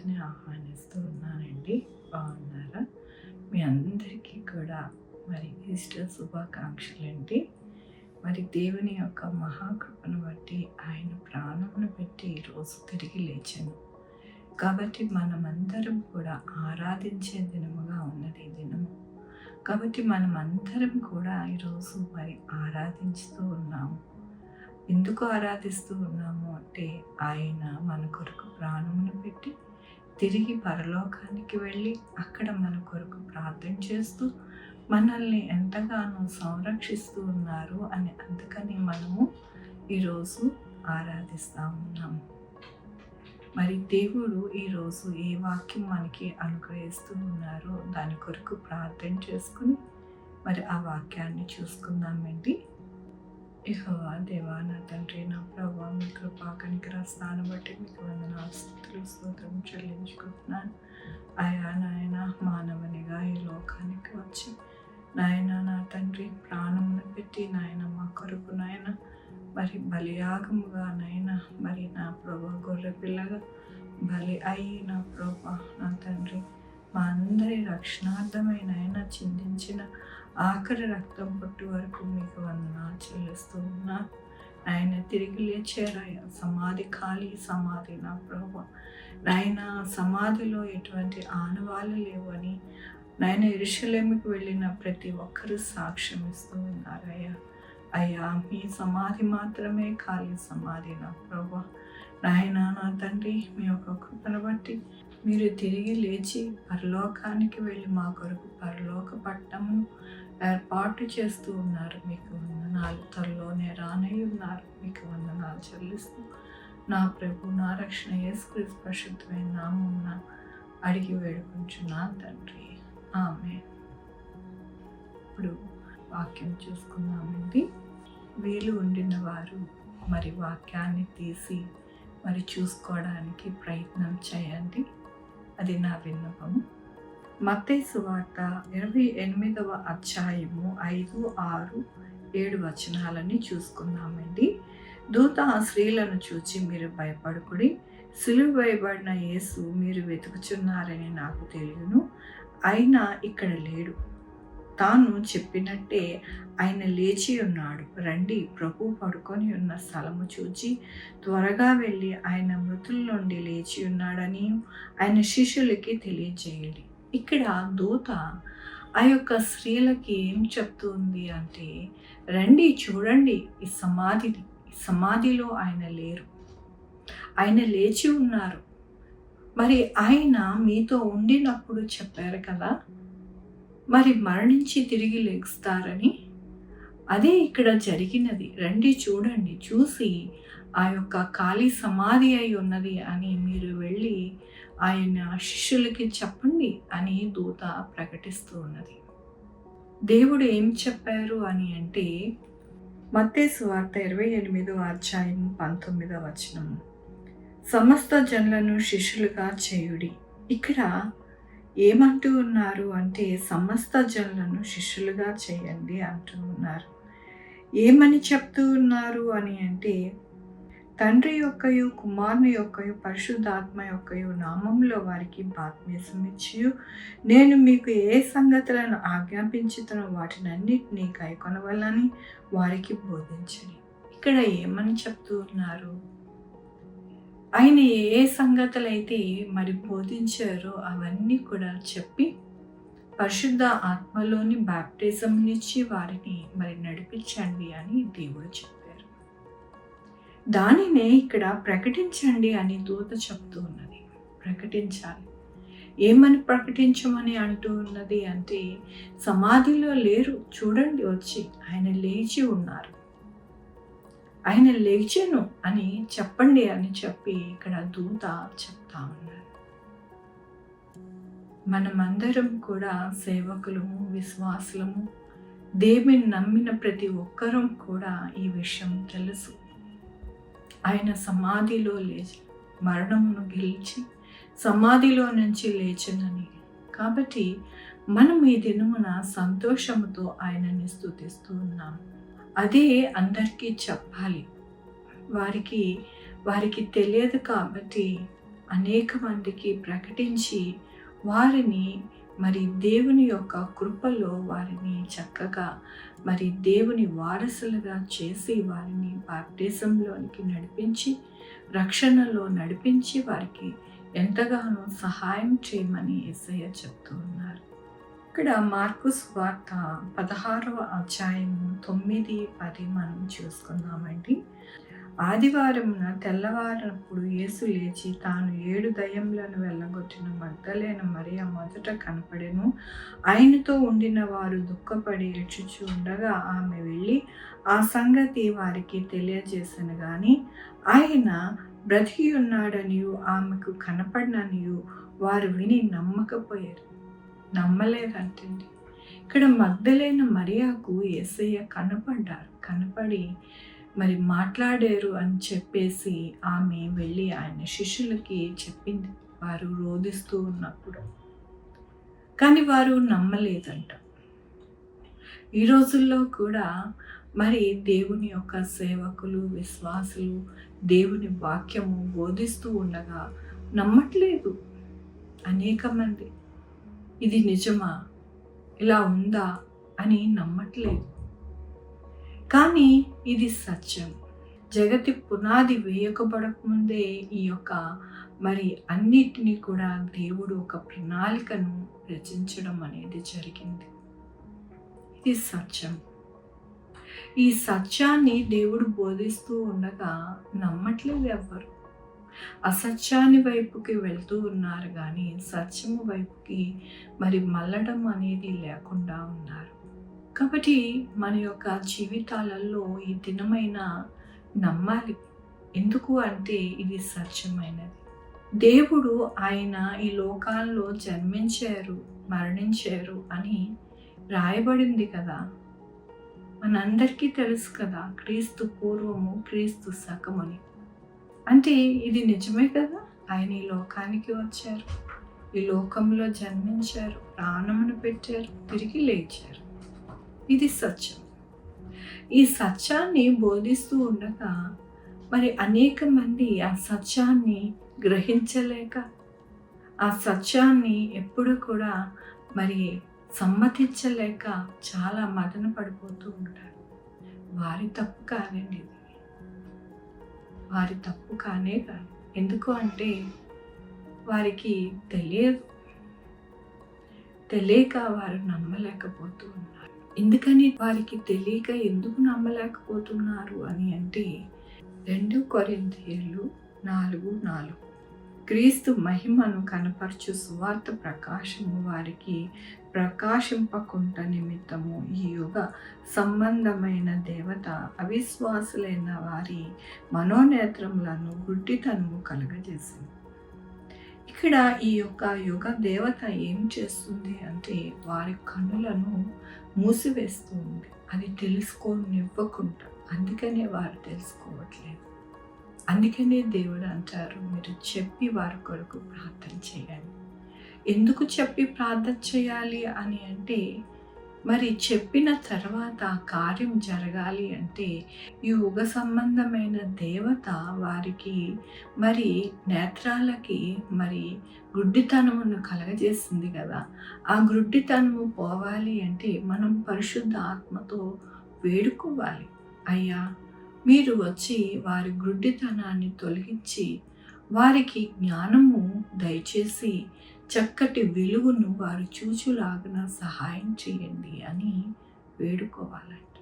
అందరినీ ఆహ్వానిస్తూ ఉన్నానండి. బాగున్నారా? మీ అందరికీ కూడా మరి ఈస్టర్ శుభాకాంక్షలండి. మరి దేవుని యొక్క మహాకృపను బట్టి ఆయన ప్రాణమును పెట్టి ఈరోజు తిరిగి లేచాను. కాబట్టి మనమందరం కూడా ఆరాధించే దినముగా ఉన్నది ఈ దినము. కాబట్టి మనమందరం కూడా ఈరోజు మరి ఆరాధించుతూ ఉన్నాము. ఎందుకు ఆరాధిస్తూ ఉన్నాము అంటే ఆయన మన కొరకు ప్రాణమును పెట్టి తిరిగి పరలోకానికి వెళ్ళి అక్కడ మన కొరకు ప్రార్థన చేస్తూ మనల్ని ఎంతగానో సంరక్షిస్తూ ఉన్నారు అని అందుకని మనము ఈరోజు ఆరాధిస్తూ ఉన్నాము. మరి దేవుడు ఈరోజు ఏ వాక్యం మనకి అనుగ్రహిస్తూ ఉన్నారో దాని కొరకు ప్రార్థన చేసుకుని మరి ఆ వాక్యాన్ని చూసుకుందామండి. యెహోవా దేవా, నా తండ్రి, నా ప్రభువా, మీ కృపా కనికర స్థానం బట్టి మీకు వందనాలు, స్తుతులు, స్తోత్రం చెల్లించుకుంటున్నాను. అయా నాయన, మానవునిగా ఈ లోకానికి వచ్చి నాయన నా తండ్రి ప్రాణమును పెట్టి నాయన మా కొరకు నాయన మరి బలియాగముగా నాయన మరి నా ప్రభు గొర్రె పిల్లగా బలి అయి నా ప్రభు నా తండ్రి మా అందరి రక్షణార్థమైన ఆయన చిందించిన ఆఖరి రక్తం పొట్టు వరకు మీకు వందనాలు చెల్లిస్తూ ఉన్నా. ఆయన తిరిగి లేచారయ్యా. సమాధి ఖాళీ సమాధి నా ప్రభు నాయన సమాధిలో ఎటువంటి ఆనవాళ్ళు లేవు అని నాయన యెరూషలేముకు వెళ్ళిన ప్రతి ఒక్కరూ సాక్ష్యం ఇస్తూ ఉన్నారయ్యా. అయ్యా, మీ సమాధి మాత్రమే ఖాళీ సమాధి నా ప్రభు నాయన నా తండ్రి, మీ యొక్క కృపను బట్టి మీరు తిరిగి లేచి పరలోకానికి వెళ్ళి మా కొరకు పరలోక పట్టణమును ఏర్పాటు చేస్తూ ఉన్నారు. మీకు వందనాలు. త్వరలోనే రానై ఉన్నారు. మీకు వందనాలు చెల్లిస్తూ నా ప్రభు నా రక్షణ యేసుక్రీస్తు పరిశుద్ధమైన నామమున అడిగి వేడుకుంటున్నాను తండ్రి. ఆమేన్. ఇప్పుడు వాక్యం చూసుకుందామండి. వీలు ఉండిన వారు మరి వాక్యాన్ని తీసి మరి చూసుకోవడానికి ప్రయత్నం చేయండి. అది నా విన్నపము. మత్తయి సువార్త 28వ అధ్యాయము 5, 6, 7 వచనాలని చూసుకుందామండి. దూత ఆ స్త్రీలను చూచి, మీరు భయపడకుడి, సిలువ వేయబడిన యేసు మీరు వెతుకుచున్నారని నాకు తెలియను. అయినా ఇక్కడ లేడు. తాను చెప్పినట్టే ఆయన లేచి ఉన్నాడు. రండి, ప్రభు పడుకొని ఉన్న స్థలము చూచి త్వరగా వెళ్ళి ఆయన మృతుల నుండి లేచి ఉన్నాడని ఆయన శిష్యులకి తెలియజేయండి. ఇక్కడ దూత ఆ యొక్క స్త్రీలకి ఏం చెప్తుంది అంటే, రండి చూడండి ఈ సమాధిలో ఆయన లేరు, ఆయన లేచి ఉన్నారు. మరి ఆయన మీతో ఉండినప్పుడు చెప్పారు కదా మరి మరణించి తిరిగి లేస్తారని. అదే ఇక్కడ జరిగినది. రండి చూడండి, చూసి ఆ యొక్క ఖాళీ సమాధి అయి ఉన్నది అని మీరు వెళ్ళి ఆయన శిష్యులకి చెప్పండి అని దూత ప్రకటిస్తూ ఉన్నది. దేవుడు ఏం చెప్పారు అని అంటే, మత్తయి సువార్త 28వ అధ్యాయం 19వ వచనం, సమస్త జనులను శిష్యులుగా చేయుడి. ఇక్కడ ఏమంటూ ఉన్నారు అంటే, సమస్త జనులను శిష్యులుగా చేయండి అంటూ ఉన్నారు. ఏమని చెప్తూ ఉన్నారు అని అంటే, తండ్రి యొక్కయు కుమారుని యొక్కయు పరిశుద్ధాత్మ యొక్కయు నామంలో వారికి బాప్తిసం ఇచ్చి, నేను మీకు ఏ సంగతులను ఆజ్ఞాపించుతున్నో వాటినన్నిటినీ కైకొనవలని వారికి బోధించండి. ఇక్కడ ఏమని చెప్తూ ఉన్నారు? ఆయన ఏ సంగతులైతే మరి బోధించారో అవన్నీ కూడా చెప్పి పరిశుద్ధ ఆత్మలోని బాప్టిజంనిచ్చి వారిని మరి నడిపించండి అని దేవుడు చెప్పారు. దానినే ఇక్కడ ప్రకటించండి అని దూత చెప్తూ ఉన్నది. ప్రకటించాలి. ఏమని ప్రకటించమని అంటూ ఉన్నది అంటే, సమాధిలో లేరు, చూడండి వచ్చి ఆయన లేచి ఉన్నారు, ఆయన లేచెను అని చెప్పండి అని చెప్పి ఇక్కడ దూత చెప్తా ఉన్నారు. మనమందరం కూడా సేవకులము, విశ్వాసులము, దేవుని నమ్మిన ప్రతి ఒక్కరం కూడా ఈ విషయం తెలుసు. ఆయన సమాధిలో లేచి మరణమును గెలిచి సమాధిలో నుంచి లేచనని. కాబట్టి మనం ఈ దినమున సంతోషముతో ఆయనని స్తుతిస్తూ ఉన్నాము. అదే అందరికీ చెప్పాలి. వారికి తెలియదు కాబట్టి అనేక మందికి ప్రకటించి వారిని మరి దేవుని యొక్క కృపలో వారిని చక్కగా మరి దేవుని వారసులుగా చేసి వారిని బాప్టిజంలోనికి నడిపించి రక్షణలో నడిపించి వారికి ఎంతగానో సహాయం చేయమని యేసయ్య చెప్తూ ఉన్నారు. ఇక్కడ మార్కు సువార్త 16వ అధ్యాయము 9, 10 మనం చూసుకుందామండి. ఆదివారమున తెల్లవారప్పుడు యేసు లేచి తాను 7 దయ్యములను వెళ్ళగొట్టిన మగ్దలేన మరియ మొదట కనపడెను. ఆయనతో ఉండిన వారు దుఃఖపడి ఏడ్చుచూ ఉండగా ఆమె వెళ్ళి ఆ సంగతి వారికి తెలియజేసెను గాని ఆయన బ్రతికి ఉన్నాడనియు ఆమెకు కనపడిననియు వారు విని నమ్మకపోయారు. నమ్మలేదంటండి. ఇక్కడ మగ్దలేన మరియకు యేసయ్య కనపడి మరి మాట్లాడారు అని చెప్పేసి ఆమె వెళ్ళి ఆయన శిష్యులకి చెప్పింది వారు రోధిస్తూ ఉన్నప్పుడు. కానీ వారు నమ్మలేదంట. ఈ రోజుల్లో కూడా మరి దేవుని యొక్క సేవకులు, విశ్వాసులు దేవుని వాక్యము బోధిస్తూ ఉండగా నమ్మట్లేదు అనేక మంది. ఇది నిజమా, ఇలా ఉందా అని నమ్మట్లేదు. కానీ ఇది సత్యం. జగతి పునాది వేయకబడకముందే ఈ యొక్క మరి అన్నిటినీ కూడా దేవుడు ఒక ప్రణాళికను రచించడం అనేది జరిగింది. ఇది సత్యం. ఈ సత్యాన్ని దేవుడు బోధిస్తూ ఉండగా నమ్మట్లేదు ఎవ్వరు. అసత్యాన్ని వైపుకి వెళ్తూ ఉన్నారు కానీ సత్యము వైపుకి మరి మళ్ళడం అనేది లేకుండా ఉన్నారు. కాబట్టి మన యొక్క జీవితాలలో ఈ దినమైన నమ్మాలి. ఎందుకు అంటే ఇది సత్యమైనది. దేవుడు ఆయన ఈ లోకాల్లో జన్మించారు, మరణించారు అని రాయబడింది కదా. మనందరికీ తెలుసు కదా, క్రీస్తు పూర్వము క్రీస్తు శకమని. అంటే ఇది నిజమే కదా. ఆయన ఈ లోకానికి వచ్చారు, ఈ లోకంలో జన్మించారు, ప్రాణమును పెట్టారు, తిరిగి లేచారు. ఇది సత్యం. ఈ సత్యాన్ని బోధిస్తూ ఉండగా మరి అనేక మంది ఆ సత్యాన్ని గ్రహించలేక ఆ సత్యాన్ని ఎప్పుడు కూడా మరి సమ్మతించలేక చాలా మదన పడిపోతూ ఉంటారు. వారి తప్పు కాదండి ఇది. వారి తప్పు కానే కాదు. ఎందుకు అంటే వారికి తెలియక వారు నమ్మలేకపోతూ ఉన్నారు. ఎందుకని వారికి తెలియక ఎందుకు నమ్మలేకపోతున్నారు అని అంటే 2 కొరింథీయులు 4:4 క్రీస్తు మహిమను కనపరచు సువార్త ప్రకాశము వారికి ప్రకాశింపకుంట నిమిత్తము ఈ యుగ సంబంధమైన దేవత అవిశ్వాసులైన వారి మనోనేత్రములను గుడ్డితనము కలగజేసింది. ఇక్కడ ఈ యొక్క యుగ దేవత ఏం చేస్తుంది అంటే వారి కన్నులను మూసివేస్తూ ఉంది. అది తెలుసుకోనివ్వకుండా. అందుకనే వారు తెలుసుకోవట్లేదు. అందుకనే దేవుడు అంటారు, మీరు చెప్పి వారి కొరకు ప్రార్థన చేయాలి. ఎందుకు చెప్పి ప్రార్థన చేయాలి అని అంటే మరి చెప్పిన తర్వాత కార్యం జరగాలి అంటే ఈ యుగ సంబంధమైన దేవత వారికి మరి నేత్రాలకి మరి గుడ్డితనమును కలగజేసింది కదా. ఆ గుడ్డితనము పోవాలి అంటే మనం పరిశుద్ధ ఆత్మతో వేడుకోవాలి. అయ్యా, మీరు వచ్చి వారి గుడ్డితనాన్ని తొలగించి వారికి జ్ఞానము దయచేసి చక్కటి వెలుగును వారు చూచులాగున సహాయం చేయండి అని వేడుకోవాలంట.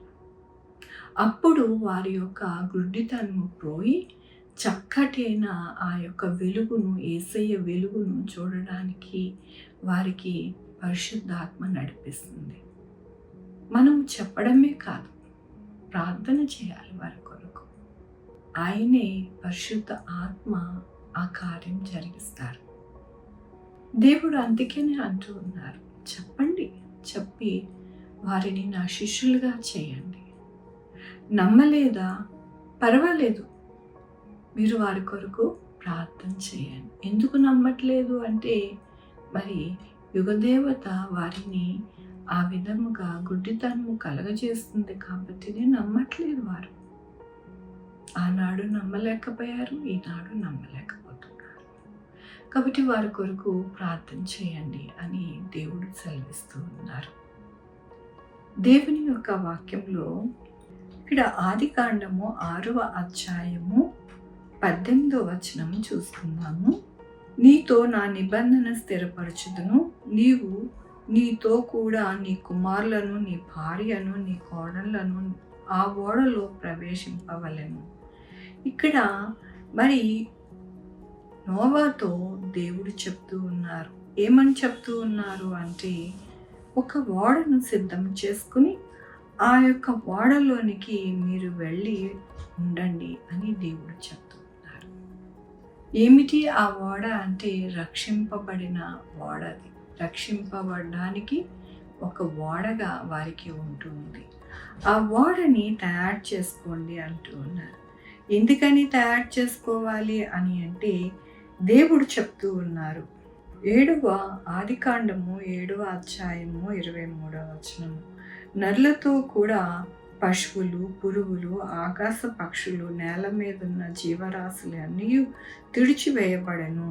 అప్పుడు వారి యొక్క గుడ్డితనము పోయి చక్కటైన ఆ యొక్క వెలుగును, యేసయ్య వెలుగును చూడడానికి వారికి పరిశుద్ధాత్మ నడిపిస్తుంది. మనం చెప్పడమే కాదు, ప్రార్థన చేయాలి వారి కొరకు. ఆయనే పరిశుద్ధ ఆత్మ ఆ కార్యం జరిగిస్తారు. దేవుడు అందుకనే అంటూ ఉన్నారు, చెప్పి వారిని నా శిష్యులుగా చేయండి. నమ్మలేదా? పర్వాలేదు, మీరు వారి కొరకు ప్రార్థన చేయండి. ఎందుకు నమ్మట్లేదు అంటే మరి యుగదేవత వారిని ఆ విధముగా గుడ్డితనము కలగజేస్తుంది కాబట్టి నమ్మట్లేదు వారు. ఆనాడు నమ్మలేకపోయారు, ఈనాడు నమ్మలేకపోతున్నారు. కాబట్టి వారి కొరకు ప్రార్థన చేయండి అని దేవుడు సెలవిస్తూ ఉన్నారు. దేవుని యొక్క వాక్యంలో ఇక్కడ ఆదికాండము 6వ అధ్యాయము 18వ వచనం చూసుకుందాము. నీతో నా నిబంధన స్థిరపరచుదును, నీవు నీతో కూడా నీ కుమారులను, నీ భార్యను, నీ కోడళ్లను ఆ ఓడలో ప్రవేశింపవలెను. ఇక్కడ మరి నోవాతో దేవుడు చెప్తూ ఉన్నారు. ఏమని చెప్తూ ఉన్నారు అంటే, ఒక ఓడను సిద్ధం చేసుకుని ఆ యొక్క ఓడలోనికి మీరు వెళ్ళి ఉండండి అని దేవుడు చెప్తూ ఉన్నారు. ఏమిటి ఆ ఓడ అంటే, రక్షింపబడిన ఓడది. రక్షింపబడడానికి ఒక ఓడగా వారికి ఉంటుంది. ఆ ఓడని తయారు చేసుకోండి అంటూ ఉన్నారు. ఎందుకని తయారు చేసుకోవాలి అని అంటే, దేవుడు చెప్తూ ఉన్నారు. ఆదికాండము 7వ అధ్యాయము 23వ వచనము. నరులతో కూడా పశువులు, పురుగులు, ఆకాశ పక్షులు, నేల మీదున్న జీవరాశులు అన్నీ తుడిచివేయబడెను.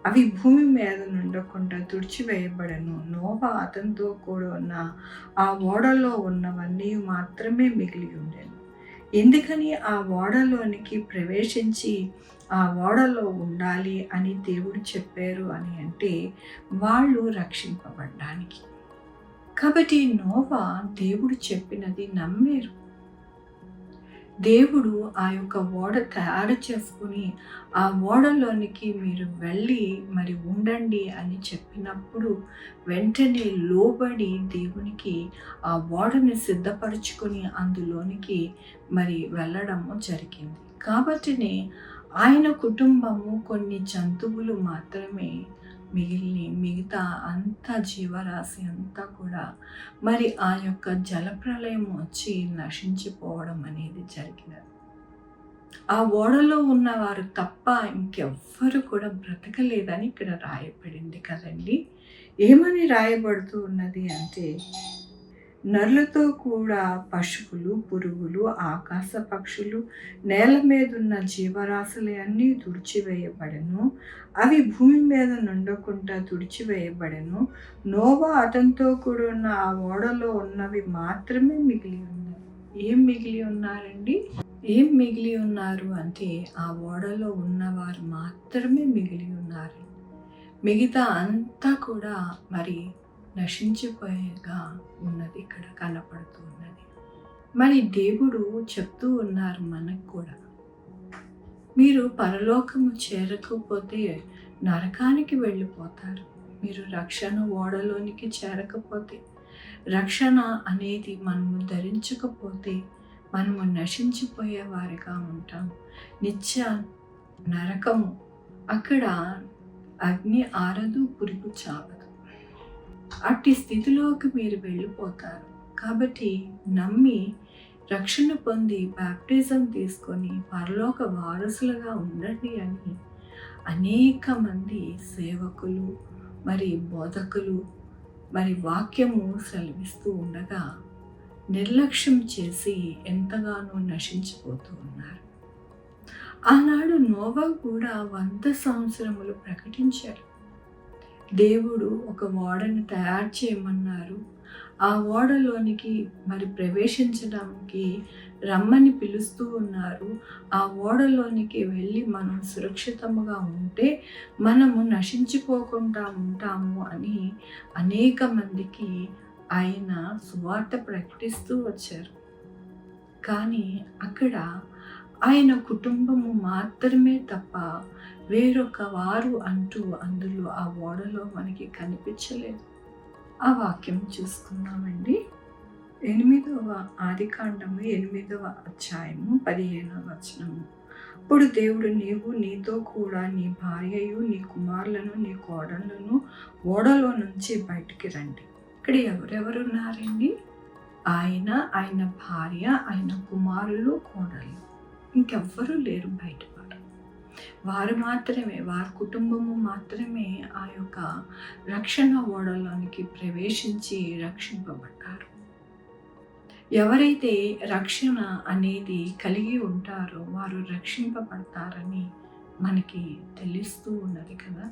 అవి భూమి మీద నుండకుండా తుడిచివేయబడెను. నోవా అతనితో కూడా ఉన్న ఆ ఓడలో ఉన్నవన్నీ మాత్రమే మిగిలి ఉండెను. ఎందుకని ఆ ఓడలోనికి ప్రవేశించి ఆ ఓడలో ఉండాలి అని దేవుడు చెప్పారు అని అంటే, వాళ్ళు రక్షింపబడ్డానికి. కాబట్టి నోవా దేవుడు చెప్పినది నమ్మారు. దేవుడు ఆ యొక్క ఓడ తయారు చేసుకుని ఆ ఓడలోనికి మీరు వెళ్ళి మరి ఉండండి అని చెప్పినప్పుడు వెంటనే లోబడి దేవునికి ఆ ఓడని సిద్ధపరచుకొని అందులోనికి మరి వెళ్ళడము జరిగింది. కాబట్టినే ఆయన కుటుంబము కొన్ని జంతువులు మాత్రమే మిగతా అంతా జీవరాశి అంతా కూడా మరి ఆ యొక్క జలప్రలయం వచ్చి నశించిపోవడం అనేది జరిగినది. ఆ ఓడలో ఉన్నవారు తప్ప ఇంకెవ్వరు కూడా బ్రతకలేదని ఇక్కడ రాయబడింది కదండి. ఏమని రాయబడుతూ ఉన్నది అంటే, నరులతో కూడా పశువులు, పురుగులు, ఆకాశ పక్షులు, నేల మీదున్న జీవరాశులు అన్నీ తుడిచివేయబడెను. అవి భూమి మీద నుండకుండా తుడిచివేయబడెను. నోవా అతనితో కూడా ఉన్న ఆ ఓడలో ఉన్నవి మాత్రమే మిగిలి ఉన్నాయి. ఏం మిగిలి ఉన్నారండి? ఏం మిగిలి ఉన్నారు అంటే, ఆ ఓడలో ఉన్నవారు మాత్రమే మిగిలి ఉన్నారు. మిగతా అంతా కూడా మరి నశించిపోయేగా ఉన్నది ఇక్కడ కనపడుతూ ఉన్నది. మరి దేవుడు చెప్తూ ఉన్నారు మనకు కూడా, మీరు పరలోకము చేరకపోతే నరకానికి వెళ్ళిపోతారు. మీరు రక్షణ ఓడలోనికి చేరకపోతే, రక్షణ అనేది మనము ధరించకపోతే మనము నశించిపోయే వారిగా ఉంటాం. నిత్య నరకము, అక్కడ అగ్ని ఆరదు, పురుగు చావదు. అట్టి స్థితిలోకి మీరు వెళ్ళిపోతారు. కాబట్టి నమ్మి రక్షణ పొంది బాప్టిజం తీసుకొని పరలోక వారసులుగా ఉండండి అని అనేక మంది సేవకులు మరి బోధకులు మరి వాక్యము సెలవిస్తూ ఉండగా నిర్లక్ష్యం చేసి ఎంతగానో నశించిపోతూ ఉన్నారు. ఆనాడు నోవా కూడా 100 సంవత్సరములు ప్రకటించారు. దేవుడు ఒక ఓడను తయారు చేయమన్నారు. ఆ ఓడలోనికి మరి ప్రవేశించడానికి రమ్మని పిలుస్తూ ఉన్నారు. ఆ ఓడలోనికి వెళ్ళి మనం సురక్షితముగా ఉంటే మనము నశించిపోకుండా ఉంటాము అని అనేక మందికి ఆయన సువార్త ప్రకటిస్తూ వచ్చారు. కానీ అక్కడ ఆయన కుటుంబము మాత్రమే తప్ప వేరొక వారు అంటూ అందులో ఆ ఓడలో మనకి కనిపించలేదు. ఆ వాక్యం చూసుకున్నామండి. 8వ ఆదికాండము 8వ అధ్యాయము 15వ వచనము. అప్పుడు దేవుడు, నీవు నీతో కూడా నీ భార్యయు, నీ కుమారులను, నీ కోడళ్లను ఓడలో నుంచి బయటికి రండి. ఇక్కడ ఎవరెవరు ఉన్నారండి? ఆయన, ఆయన భార్య, ఆయన కుమారులు, కోడళ్ళు. ఇంకెవ్వరూ లేరు బయట. వారు మాత్రమే, వారి కుటుంబము మాత్రమే ఆ యొక్క రక్షణ ఓడలోనికి ప్రవేశించి రక్షింపబడ్డారు. ఎవరైతే రక్షణ అనేది కలిగి ఉంటారో వారు రక్షింపబడతారని మనకి తెలుస్తూ ఉన్నది కదా.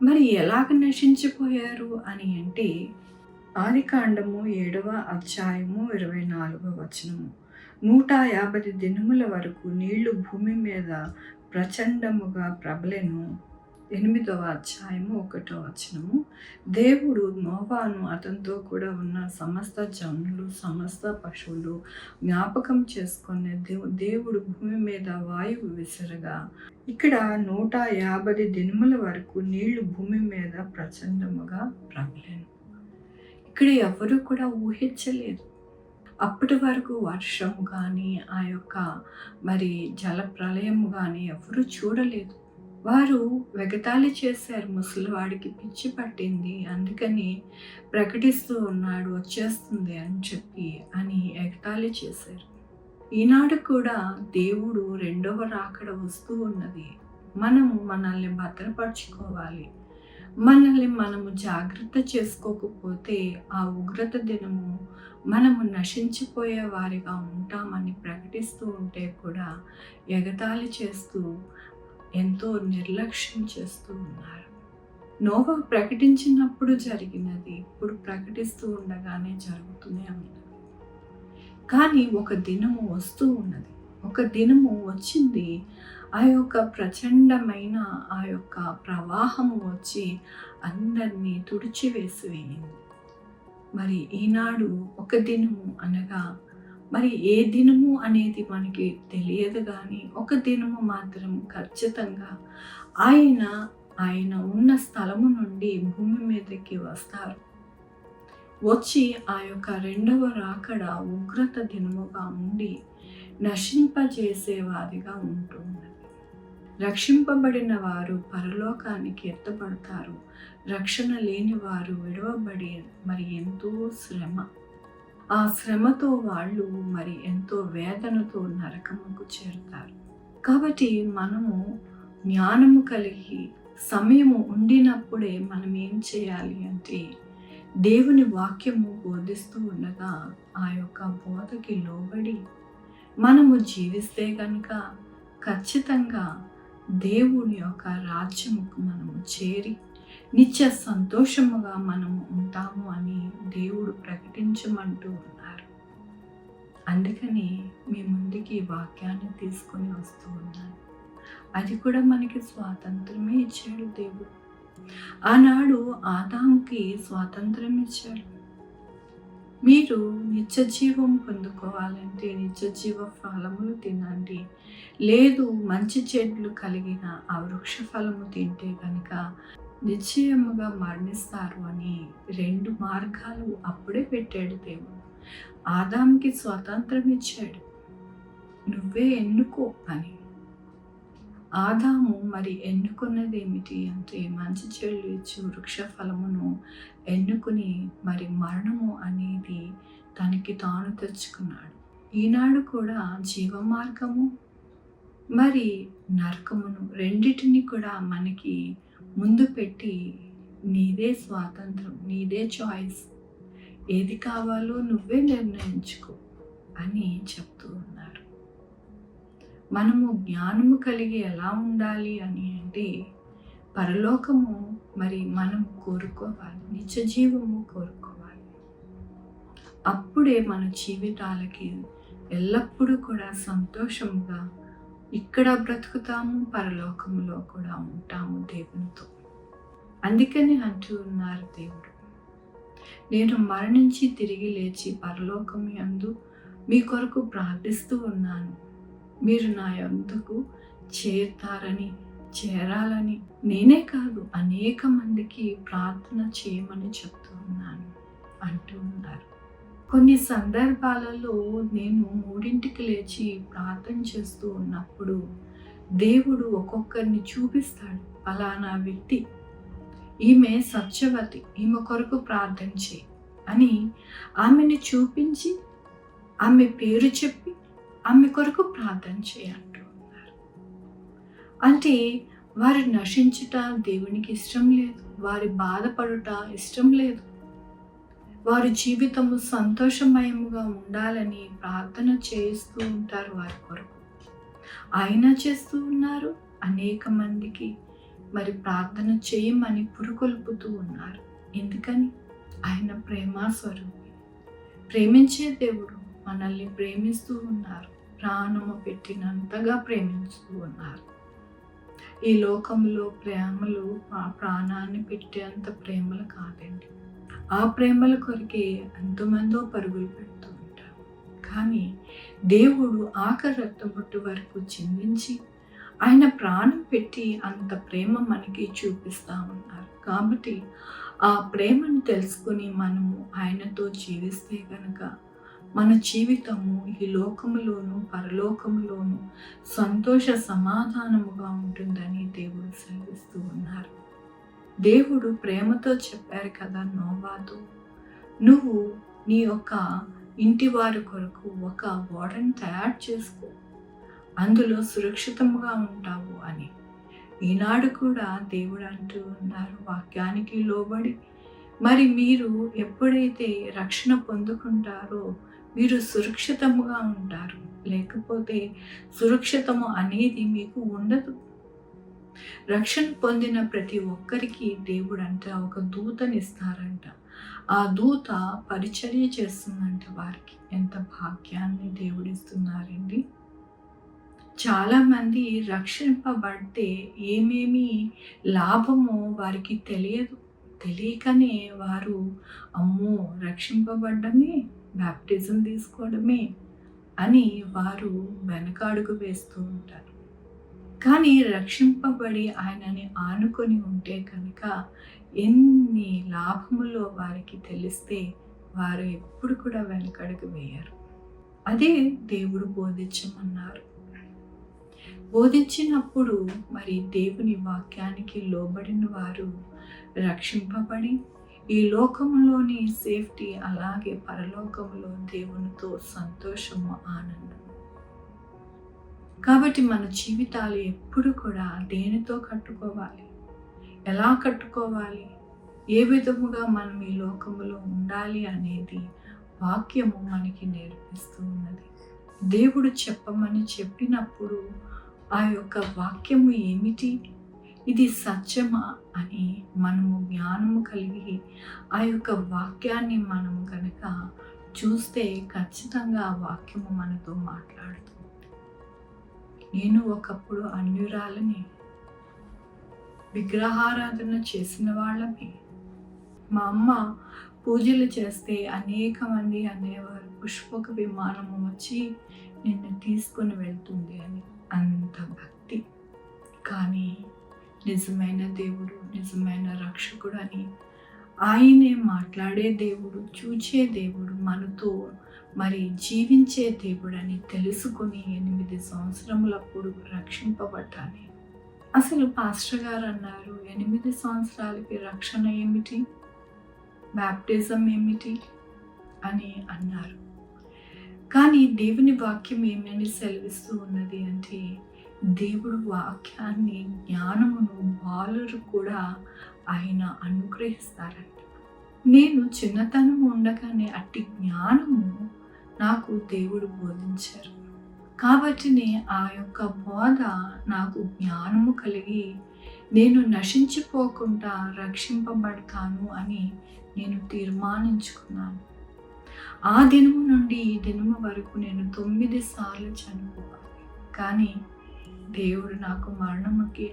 మరి ఎలాగ నశించిపోయారు అని అంటే, ఆదికాండము 7వ అధ్యాయము 24వ వచనము. 150 దినముల వరకు నీళ్లు భూమి మీద ప్రచండముగా ప్రబలెను. 8వ అధ్యాయము 1వ వచనము. దేవుడు నోవాను అతనితో కూడా ఉన్న సమస్త జనులు, సమస్త పశువులు జ్ఞాపకం చేసుకునే దేవుడు భూమి మీద వాయువు విసరగా, ఇక్కడ 150 దినముల వరకు నీళ్లు భూమి మీద ప్రచండముగా ప్రబలెను. ఇక్కడ ఎవరు కూడా ఊహించలేదు. అప్పటి వరకు వర్షము కానీ, ఆ యొక్క మరి జల ప్రళయము కానీ ఎవరు చూడలేదు. వారు ఎగతాళి చేశారు. ముసలివాడికి పిచ్చి పట్టింది, అందుకని ప్రకటిస్తూ ఉన్నాడు, వచ్చేస్తుంది అని చెప్పి అని ఎగతాళి చేశారు. ఈనాడు కూడా దేవుడు రెండవ రాకడ వస్తూ ఉన్నది. మనము మనల్ని భద్రపరచుకోవాలి. మనల్ని మనము జాగ్రత్త చేసుకోకపోతే ఆ ఉగ్రత దినము మనము నశించిపోయే వారిగా ఉంటామని ప్రకటిస్తూ ఉంటే కూడా ఎగతాళి చేస్తూ ఎంతో నిర్లక్ష్యం చేస్తూ ఉన్నారు. నోవా ప్రకటించినప్పుడు జరిగినది ఇప్పుడు ప్రకటిస్తూ ఉండగానే జరుగుతూనే ఉన్నది. కానీ ఒక దినము వస్తూ ఉన్నది, ఒక దినము వచ్చింది. ఆ యొక్క ప్రచండమైన ఆ యొక్క ప్రవాహము వచ్చి అందరినీ తుడిచివేసివేయింది. మరి ఈనాడు ఒక దినము అనగా మరి ఏ దినము అనేది మనకి తెలియదు, కానీ ఒక దినము మాత్రం ఖచ్చితంగా ఆయన ఉన్న స్థలము నుండి భూమి మీదకి వస్తారు. వచ్చి ఆ యొక్క రెండవ రాకడ ఉగ్రత దినముగా ఉండి నశింపజేసేవారిగా ఉంటున్నది. రక్షింపబడిన వారు పరలోకానికి ఎత్తబడతారు. రక్షణ లేని వారు విడవబడి మరి ఎంతో శ్రమ, ఆ శ్రమతో వాళ్ళు మరి ఎంతో వేదనతో నరకముకు చేరుతారు. కాబట్టి మనము జ్ఞానము కలిగి సమయము ఉండినప్పుడే మనం ఏం చేయాలి అంటే, దేవుని వాక్యము బోధిస్తూ ఉండగా ఆ యొక్క బోధకి లోబడి మనము జీవిస్తే కనుక ఖచ్చితంగా దేవుని యొక్క రాజ్యముకు మనము చేరి నిత్య సంతోషముగా మనము ఉంటాము అని దేవుడు ప్రకటించమంటూ ఉన్నారు. అందుకని మీ ముందుకి ఈ వాక్యాన్ని తీసుకొని వస్తూ ఉన్నాను. అది కూడా మనకి స్వాతంత్రమే ఇచ్చాడు దేవుడు. ఆనాడు ఆదాముకి స్వాతంత్రం ఇచ్చాడు. మీరు నిత్య జీవం పొందుకోవాలంటే నిత్య జీవ ఫలములు తినండి, లేదు మంచి చెట్లు కలిగిన ఆ వృక్ష ఫలము తింటే కనుక నిశ్చయముగా మరణిస్తారు అని 2 మార్గాలు అప్పుడే పెట్టాడు దేవుడు. ఆదాముకి స్వాతంత్రం ఇచ్చాడు, నువ్వే ఎన్నుకో అని. ఆదాము మరి ఎన్నుకున్నది ఏమిటి అంటే మంచి చెడు ఇచ్చి వృక్ష ఫలమును ఎన్నుకుని మరి మరణము అనేది తనకి తాను తెచ్చుకున్నాడు. ఈనాడు కూడా జీవ మార్గము మరి నరకమును రెండిటిని కూడా మనకి ముందు పెట్టి నీదే స్వాతంత్రం, నీదే చాయిస్, ఏది కావాలో నువ్వే నిర్ణయించుకో అని చెప్తూ ఉన్నారు. మనము జ్ఞానము కలిగి ఎలా ఉండాలి అని అంటే, పరలోకము మరి మనం కోరుకోవాలి, నిత్య జీవము కోరుకోవాలి. అప్పుడే మన జీవితాలకి ఎల్లప్పుడూ కూడా సంతోషంగా ఇక్కడ బ్రతుకుతాము, పరలోకములో కూడా ఉంటాము దేవునితో. అందుకని అంటూ ఉన్నారు దేవుడు, నేను మరణించి తిరిగి లేచి పరలోకము యందు మీ కొరకు ప్రార్థిస్తూ ఉన్నాను. మీరు నా యొద్దకు చేరాలని నేనే కాదు అనేక మందికి ప్రార్థన చేయమని చెప్తూ ఉన్నాను అంటూ ఉన్నారు. కొన్ని సందర్భాలలో నేను 3ంటికి లేచి ప్రార్థన చేస్తూ ఉన్నప్పుడు దేవుడు ఒక్కొక్కరిని చూపిస్తాడు. ఫలానా వ్యక్తి, ఈమె సత్యవతి, ఈమె కొరకు ప్రార్థన చేయి అని ఆమెని చూపించి ఆమె పేరు చెప్పి ఆమె కొరకు ప్రార్థన చేయంటూ ఉన్నారు. అంటే వారి నశించుట దేవునికి ఇష్టం లేదు, వారి బాధపడుట ఇష్టం లేదు. వారి జీవితము సంతోషమయముగా ఉండాలని ప్రార్థన చేస్తూ ఉంటారు వారి కొరకు. ఆయన చేస్తూ ఉన్నారు. అనేక మందికి మరి ప్రార్థన చేయమని పురుకొల్పుతూ ఉన్నారు. ఎందుకని? ఆయన ప్రేమ స్వరూపి, ప్రేమించే దేవుడు మనల్ని ప్రేమిస్తూ ఉన్నారు. ప్రాణము పెట్టినంతగా ప్రేమిస్తూ ఉన్నారు. ఈ లోకంలో ప్రేమలు ప్రాణాన్ని పెట్టేంత ప్రేమలు కాదండి. ఆ ప్రేమల కొరికే ఎంతమందో పరుగులు పెడుతూ ఉంటారు. కానీ దేవుడు ఆఖరి రక్తబొట్టు వరకు చిందించి ఆయన ప్రాణం పెట్టి అంత ప్రేమ మనకి చూపిస్తూ ఉన్నారు. కాబట్టి ఆ ప్రేమను తెలుసుకుని మనము ఆయనతో జీవిస్తే కనుక మన జీవితము ఈ లోకములోను పరలోకములోను సంతోష సమాధానముగా ఉంటుందని దేవుడు సెలవిస్తూ ఉన్నారు. దేవుడు ప్రేమతో చెప్పారు కదా నోవాతో, నువ్వు నీ యొక్క ఇంటి వారి కొరకు ఒక ఓడను తయారు చేసుకో, అందులో సురక్షితంగా ఉంటావు అని. ఈనాడు కూడా దేవుడు అంటూ ఉన్నారు, వాక్యానికి లోబడి మరి మీరు ఎప్పుడైతే రక్షణ పొందుకుంటారో మీరు సురక్షితముగా ఉంటారు. లేకపోతే సురక్షితము అనేది మీకు ఉండదు. రక్షణ పొందిన ప్రతి ఒక్కరికి దేవుడు అంట ఒక దూతనిస్తారంట. ఆ దూత పరిచర్య చేస్తుందంట వారికి. ఎంత భాగ్యాన్ని దేవుడిస్తున్నారండి. చాలామంది రక్షింపబడితే ఏమేమి లాభమో వారికి తెలియదు. తెలియకనే వారు అమ్మో రక్షింపబడ్డమే, బ్యాప్టిజం తీసుకోవడమే అని వారు వెనకాడుగు వేస్తూ ఉంటారు. కానీ రక్షింపబడి ఆయనని ఆనుకొని ఉంటే కనుక ఎన్ని లాభములో వారికి తెలిస్తే వారు ఎప్పుడు కూడా వెనకడుగు వేయరు. అదే దేవుడు బోధించమన్నారు. బోధించినప్పుడు మరి దేవుని వాక్యానికి లోబడిన వారు రక్షింపబడి ఈ లోకంలోని సేఫ్టీ, అలాగే పరలోకంలో దేవునితో సంతోషము, ఆనందం. కాబట్టి మన జీవితాలు ఎప్పుడు కూడా దేనితో కట్టుకోవాలి, ఎలా కట్టుకోవాలి, ఏ విధముగా మనం ఈ లోకములో ఉండాలి అనేది వాక్యము మనకి నేర్పిస్తూ ఉన్నది. దేవుడు చెప్పమని చెప్పినప్పుడు ఆ యొక్క వాక్యము ఏమిటి, ఇది సత్యమా అని మనము జ్ఞానము కలిగి ఆ యొక్క వాక్యాన్ని మనము కనుక చూస్తే ఖచ్చితంగా ఆ వాక్యము మనతో మాట్లాడుతుంది. నేను ఒకప్పుడు అన్యురాలని, విగ్రహారాధన చేసిన వాళ్ళమే. మా అమ్మ పూజలు చేస్తే అనేక మంది అనేవారు, పుష్పక విమానము వచ్చి నిన్ను తీసుకొని వెళ్తుంది అని. అంత భక్తి. కానీ నిజమైన దేవుడు, నిజమైన రక్షకుడు అని, ఆయనే మాట్లాడే దేవుడు, చూచే దేవుడు, మనతో మరి జీవించే దేవుడు అని తెలుసుకొని 8 సంవత్సరములప్పుడు రక్షింపబడ్డాను. అసలు పాస్టర్ గారు అన్నారు, 8 సంవత్సరాలకి రక్షణ ఏమిటి, బ్యాప్టిజం ఏమిటి అని అన్నారు. కానీ దేవుని వాక్యం ఏమని సెలవిస్తూ ఉన్నది అంటే, దేవుడు వాక్యాన్ని, జ్ఞానమును బాలురు కూడా ఆయన అనుగ్రహిస్తారంట. నేను చిన్నతనం ఉండగానే అట్టి జ్ఞానము నాకు దేవుడు బోధించారు. కాబట్టి ఆ యొక్క బోధ నాకు జ్ఞానము కలిగి నేను నశించిపోకుండా రక్షింపబడతాను అని నేను తీర్మానించుకున్నాను. ఆ దినము నుండి ఈ దినము వరకు నేను 9 సార్లు చనిపోవాలి, కానీ దేవుడు నాకు మరణముకి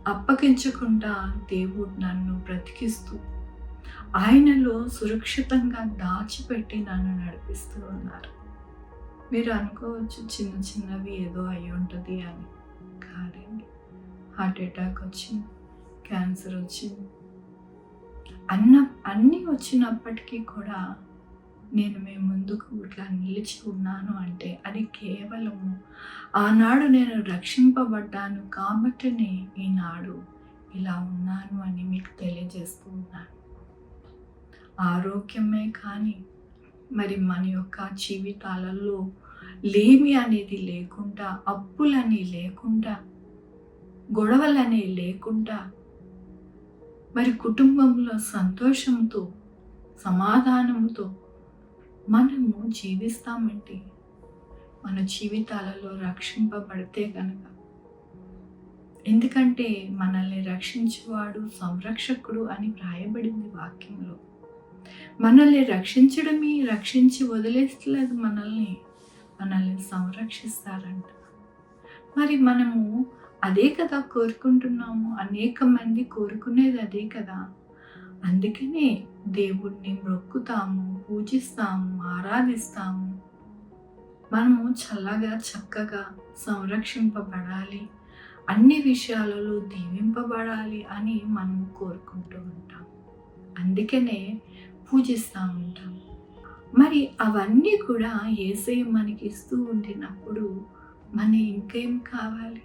అప్పగించకుండా దేవుడు నన్ను బ్రతికిస్తూ ఆయనలో సురక్షితంగా దాచిపెట్టి నన్ను నడిపిస్తూ ఉన్నారు. మీరు అనుకోవచ్చు చిన్న చిన్నవి ఏదో అయి ఉంటుంది అని. కాదండి, హార్ట్ అటాక్ వచ్చింది, క్యాన్సర్ వచ్చింది, అన్నీ వచ్చినప్పటికీ కూడా నేను మీ ముందుకు ఇట్లా నిలిచి ఉన్నాను అంటే అది కేవలము ఆనాడు నేను రక్షింపబడ్డాను కాబట్టినే ఈనాడు ఇలా ఉన్నాను అని మీకు తెలియజేస్తూ ఉన్నాను. ఆరోగ్యమే కానీ మరి మన యొక్క జీవితాలలో లేమి అనేది లేకుండా, అప్పులని లేకుండా, గొడవలని లేకుండా, మరి కుటుంబంలో సంతోషంతో, సమాధానంతో మనము జీవిస్తామంటే, మన జీవితాలలో రక్షింపబడితే కనుక ఎందుకంటే మనల్ని రక్షించేవాడు సంరక్షకుడు అని వ్రాయబడింది వాక్యంలో. మనల్ని రక్షించి వదిలేస్తలేదు మనల్ని సంరక్షిస్తారంట. మరి మనము అదే కదా కోరుకుంటున్నాము. అనేక మంది కోరుకునేది అదే కదా. అందుకనే దేవుణ్ణి మొక్కుతాము, పూజిస్తాము, ఆరాధిస్తాము. మనము చక్కగా సంరక్షింపబడాలి, అన్ని విషయాలలో దీవింపబడాలి అని మనము కోరుకుంటూ ఉంటాం. అందుకనే పూజిస్తూ ఉంటాం. మరి అవన్నీ కూడా యేసయ్య మనకి ఇస్తూ ఉండినప్పుడు ఇంకేం కావాలి?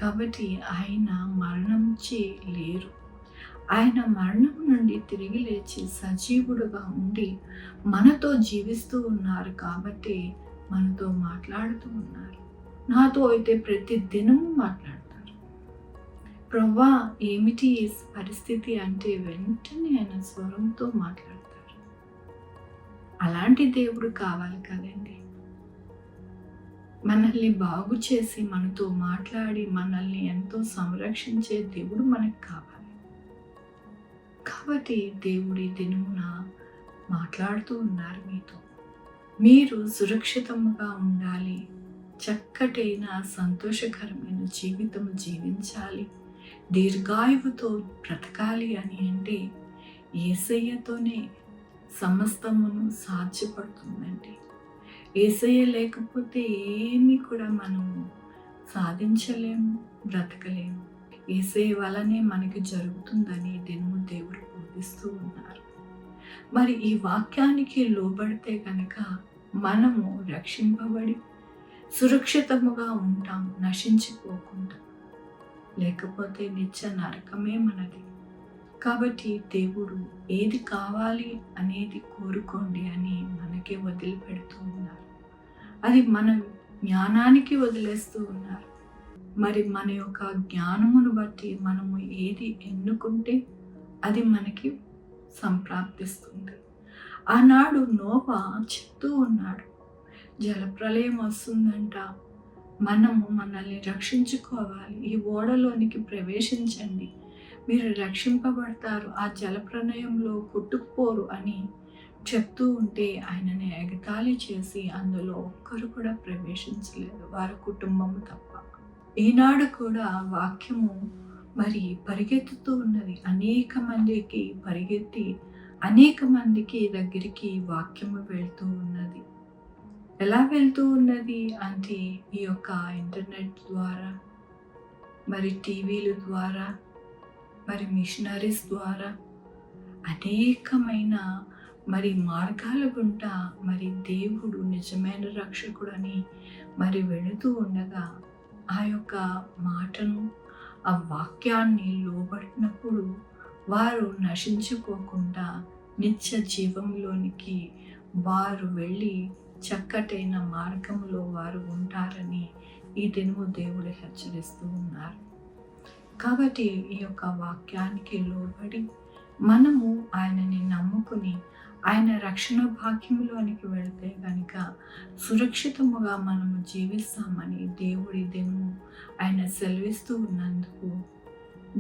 కాబట్టి ఆయన మరణించి లేరు. ఆయన మరణం నుండి తిరిగి లేచి సజీవుడుగా ఉండి మనతో జీవిస్తూ ఉన్నారు. కాబట్టి మనతో మాట్లాడుతూ ఉన్నారు. నాతో అయితే ప్రతి దినము మాట్లాడతారు. ప్రభువా, ఏమిటి ఈ పరిస్థితి అంటే వెంటనే ఆయన స్వరంతో మాట్లాడతారు. అలాంటి దేవుడు కావాలి కదండి. మనల్ని బాగు చేసి మనతో మాట్లాడి మనల్ని ఎంతో సంరక్షించే దేవుడు మనకు కావాలి. కాబట్టి దేవుడి దినమున మాట్లాడుతూ ఉన్నారు మీతో. మీరు సురక్షితముగా ఉండాలి, చక్కటైన సంతోషకరమైన జీవితం జీవించాలి, దీర్ఘాయువుతో బ్రతకాలి అని అంటే యేసయ్యతోనే సమస్తమును సాధ్యపడుతుందండి. యేసయ్య లేకపోతే ఏమీ కూడా మనము సాధించలేము, బ్రతకలేము. యేసయ్య వలనే మనకి జరుగుతుందని దినము దేవుడు బోధిస్తూ ఉన్నారు. మరి ఈ వాక్యానికి లోబడితే కనుక మనము రక్షింపబడి సురక్షితముగా ఉంటాం, నశించిపోకుండా. లేకపోతే నిత్య నరకమే మనది. కాబట్టి దేవుడు ఏది కావాలి అనేది కోరుకోండి అని మనకే వదిలిపెడుతూ ఉన్నారు. అది మన జ్ఞానానికి వదిలేస్తూ ఉన్నారు. మరి మన యొక్క జ్ఞానమును బట్టి మనము ఏది ఎన్నుకుంటే అది మనకి సంప్రాప్తిస్తుంది. ఆనాడు నోవా చెప్తూ ఉన్నాడు, జలప్రలయం వస్తుందంట, మనల్ని రక్షించుకోవాలి, ఈ ఓడలోనికి ప్రవేశించండి, మీరు రక్షింపబడతారు, ఆ జలప్రలయంలో కొట్టుకుపోరు అని చెప్తూ ఉంటే ఆయనని ఎగతాళి చేసి అందులో ఒక్కరు కూడా ప్రవేశించలేదు, వారి కుటుంబము తప్ప. ఈనాడు కూడా వాక్యము మరి పరిగెత్తుతూ ఉన్నది. అనేక మందికి దగ్గరికి వాక్యము వెళ్తూ ఉన్నది. ఎలా వెళ్తూ ఉన్నది అంటే ఈ యొక్క ఇంటర్నెట్ ద్వారా, మరి టీవీల ద్వారా, మరి మిషనరీస్ ద్వారా అనేకమైన మరి మార్గాల గుండా మరి దేవుడు నిజమైన రక్షకుడని మరి వెళుతూ ఉండగా ఆ యొక్క మాటను, ఆ వాక్యాన్ని లోబడినప్పుడు వారు నశించిపోకుండా నిత్య జీవంలోనికి వారు వెళ్ళి చక్కటైన మార్గంలో వారు ఉంటారని ఈ దినము దేవుడు హెచ్చరిస్తూ ఉన్నారు. కాబట్టి ఈ యొక్క వాక్యానికి లోబడి మనము ఆయనని నమ్ముకుని ఆయన రక్షణ భాగ్యంలోనికి వెళితే కనుక సురక్షితముగా మనము జీవిస్తామని దేవుడి దినము ఆయన సెలవిస్తూ ఉన్నందుకు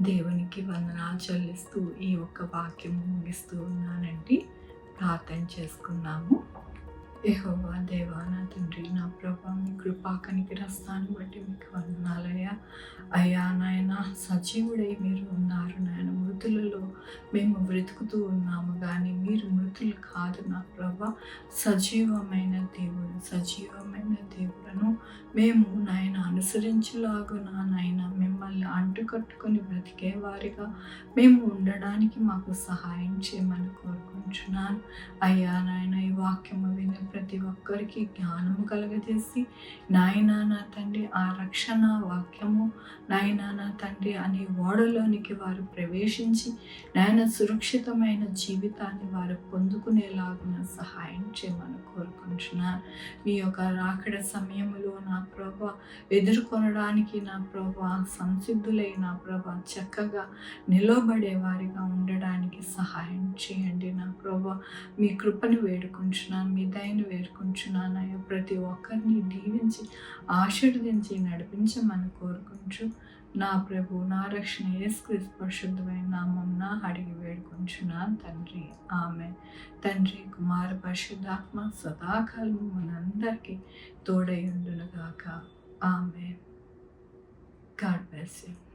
దేవునికి వందనాలు చెల్లిస్తూ ఈ యొక్క వాక్యము ముగిస్తూ ఉన్నానండి. ప్రార్థన చేసుకున్నాము. యెహోవా దేవా, నా తండ్రి, నా ప్రభా, మీ కృపా కనికరస్తాన్ని బట్టి మీకు వందనాలయ్యా. అయ్యా నాయన, సజీవుడై మీరు ఉన్నారు నాయన. మృతులలో మేము బ్రతుకుతూ ఉన్నాము కానీ మీరు మృతులు కాదు నా ప్రభా. సజీవమైన దేవుడను మేము నాయన అనుసరించలాగున నాయన మిమ్మల్ని అంటుకట్టుకొని బ్రతికేవారిగా మేము ఉండడానికి మాకు సహాయం చేయమని కోరుకుంటున్నాను. అయ్యా నాయన, ఈ వాక్యము విని ప్రతి ఒక్కరికి జ్ఞానము కలగజేసి నాయనా నా తండ్రి ఆ రక్షణ వాక్యము నాయనా నా తండ్రి అనే ఓడలోనికి వారు ప్రవేశించి నాయన సురక్షితమైన జీవితాన్ని వారు పొందుకునేలాగున సహాయం చేయమని కోరుకుంటున్నాను. మీ యొక్క రాకడ సమయంలో నా ప్రభా ఎదుర్కొనడానికి నా ప్రభా సంసిద్ధులై నా ప్రభా చక్కగా నిలబడే వారిగా ఉండడానికి సహాయం చేయండి నా ప్రభా. మీ కృపను వేడుకుంటున్నాను, మీ దయను వేడుకుంటున్నాను అయ్యా. ప్రతి ఒక్కరిని దీవించి ఆశీర్వదించి నడిపించమని కోరుకుంటూ నా ప్రభు నా రక్షణ యేసుక్రీస్తు పరిశుద్ధమైన నామమున అడిగి వేడుకొంచున్నాను తండ్రి. ఆమె తండ్రి కుమార పరిశుద్ధాత్మ సదాకాలము మనందరికీ తోడై ఉండునుగాక. ఆమె. God bless you.